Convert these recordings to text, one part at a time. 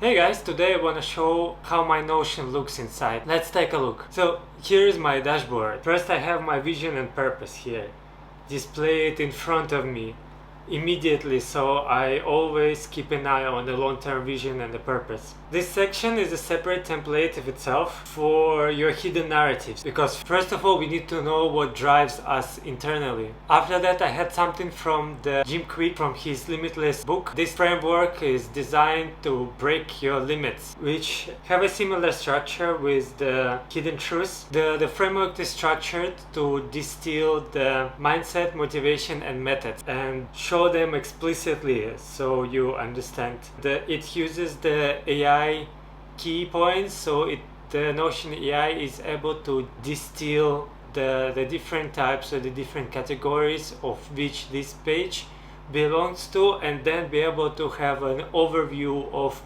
Hey guys, today I want to show how my Notion looks inside. Let's take a look. So here is my dashboard. First I have my vision and purpose here. Display it in front of me immediately, so I always keep an eye on the long-term vision and the purpose. This section is a separate template of itself for your hidden narratives, because first of all we need to know what drives us internally. After that I had something from the Jim Quick from his Limitless book. This framework is designed to break your limits, which have a similar structure with the hidden truths. The framework is structured to distill the mindset, motivation and methods and show them explicitly so you understand. It uses the AI key points, so the Notion AI is able to distill the different types or the different categories of which this page belongs to, and then be able to have an overview of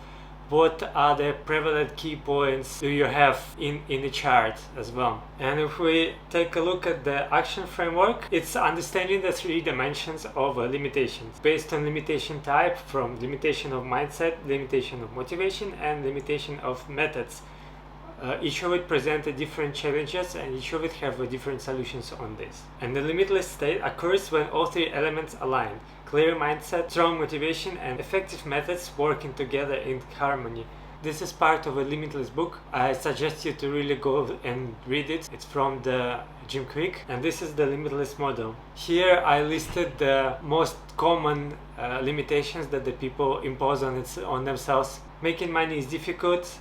what are the prevalent key points do you have in the chart as well. And if we take a look at the action framework, it's understanding the three dimensions of limitations based on limitation type, from limitation of mindset, limitation of motivation and limitation of methods. Each of it presents different challenges and each of it have different solutions on this. And the limitless state occurs when all three elements align: clear mindset, strong motivation and effective methods working together in harmony. This is part of a Limitless book. I suggest you to really go and read it. It's from the Jim Quick, and this is the Limitless model. Here I listed the most common limitations that the people impose on themselves. Making money is difficult,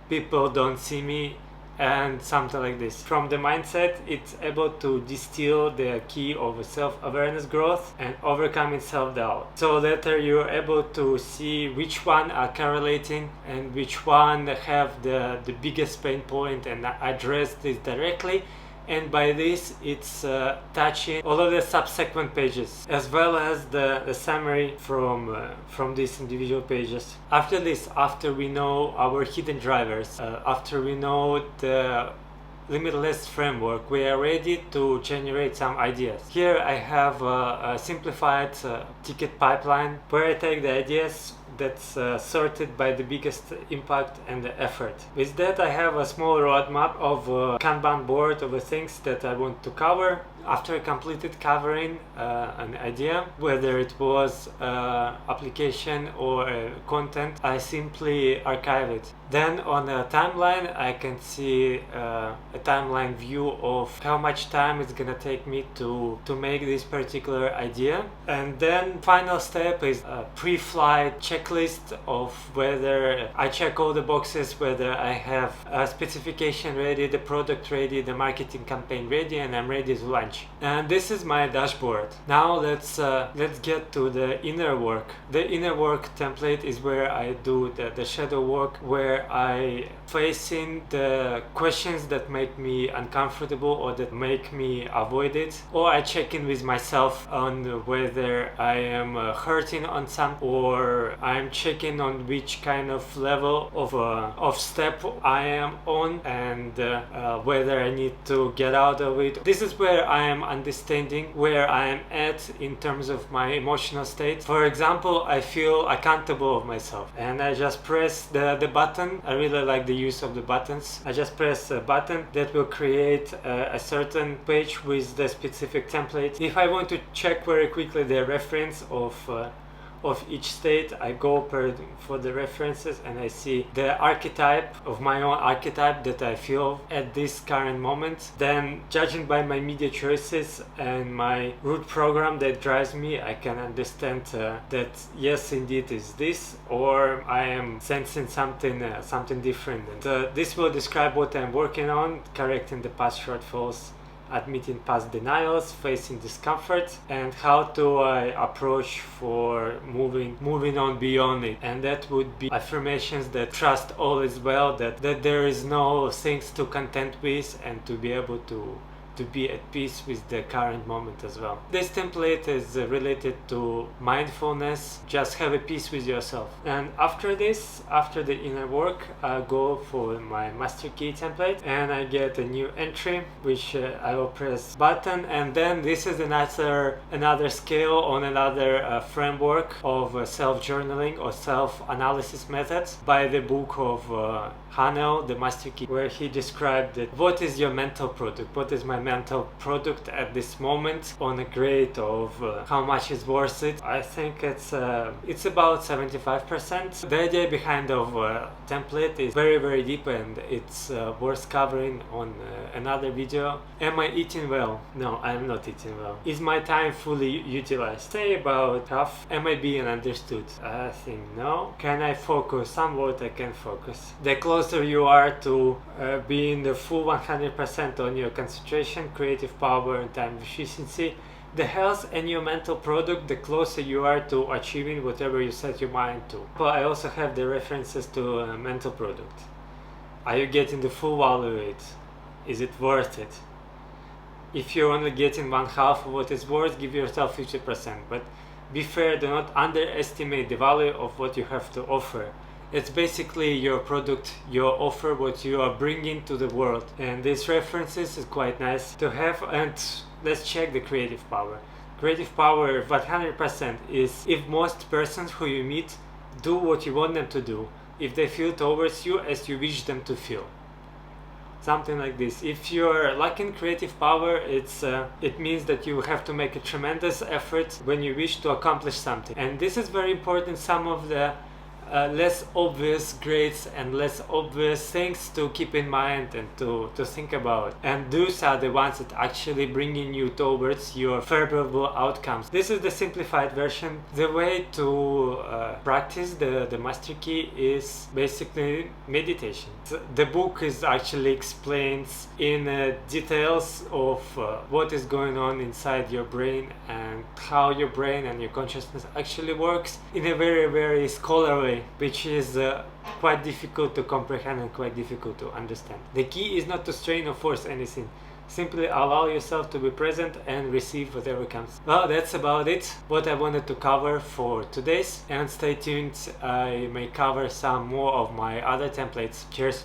people don't see me, and something like this. From the mindset, it's able to distill the key of self-awareness growth and overcoming self-doubt. So later you're able to see which one are correlating and which one have the biggest pain point and address this directly. And by this it's touching all of the subsequent pages as well as the summary from these individual pages. After this, after we know our hidden drivers, after we know the Limitless framework, we are ready to generate some ideas. Here I have a simplified ticket pipeline where I take the ideas that's sorted by the biggest impact and the effort. With that I have a small roadmap of a Kanban board of the things that I want to cover. After I completed covering an idea, whether it was application or content, I simply archive it. Then on a timeline I can see a timeline view of how much time it's gonna take me to make this particular idea. And then final step is a pre-flight checklist of whether I check all the boxes, whether I have a specification ready, the product ready, the marketing campaign ready, and I'm ready to launch. And this is my dashboard. Now let's get to the inner work. The inner work template is where I do the shadow work, where I face in the questions that make me uncomfortable or that make me avoid it, or I check in with myself on whether I am hurting on some, or I'm checking on which kind of level of step I am on, and whether I need to get out of it. This is where I am understanding where I am at in terms of my emotional state. For example, I feel accountable of myself and I just press the button. I really like the use of the buttons. I just press a button that will create a certain page with the specific template. If I want to check very quickly the reference of each state, I go for the references and I see the archetype of my own archetype that I feel at this current moment. Then, judging by my media choices and my root program that drives me, I can understand that yes, indeed is this, or I am sensing something different. And this will describe what I'm working on: correcting the past shortfalls, admitting past denials, facing discomfort, and how do I approach for moving on beyond it. And that would be affirmations that trust all is well, that there is no things to contend with, and to be able to to be at peace with the current moment as well. This template is related to mindfulness, just have a peace with yourself. And after this, after the inner work, I go for my master key template and I get a new entry, which I will press button, and then this is another scale on another framework of self-journaling or self-analysis methods by the book of Hanel, the master key, where he described it. What is your mental product? What is my mental product at this moment on a grade of how much is worth it? I think it's about 75%. The idea behind of template is very deep, and it's worth covering on another video. Am I eating well? No, I'm not eating well. Is my time fully utilized? Say about half. Am I being understood? I think no. Can I focus? Somewhat I can focus. The closer you are to being the full 100% on your concentration, creative power and time efficiency, the health and your mental product, the closer you are to achieving whatever you set your mind to. But I also have the references to mental product. Are you getting the full value of it? Is it worth it? If you're only getting one half of what it's worth, give yourself 50%. But be fair, do not underestimate the value of what you have to offer. It's basically your product, your offer, what you are bringing to the world. And these references is quite nice to have. And let's check the creative power. Creative power 100% is if most persons who you meet do what you want them to do, if they feel towards you as you wish them to feel. Something like this. If you're lacking creative power, it means that you have to make a tremendous effort when you wish to accomplish something. And this is very important. Some of the less obvious grades and less obvious things to keep in mind and to think about, and those are the ones that actually bringing you towards your favorable outcomes. This is the simplified version. The way to practice the master key is basically meditation. The book is actually explains in details of what is going on inside your brain and how your brain and your consciousness actually works in a very scholarly, which is quite difficult to comprehend and quite difficult to understand. The key is not to strain or force anything. Simply allow yourself to be present and receive whatever comes. Well, that's about it, what I wanted to cover for today's, and stay tuned, I may cover some more of my other templates. Cheers!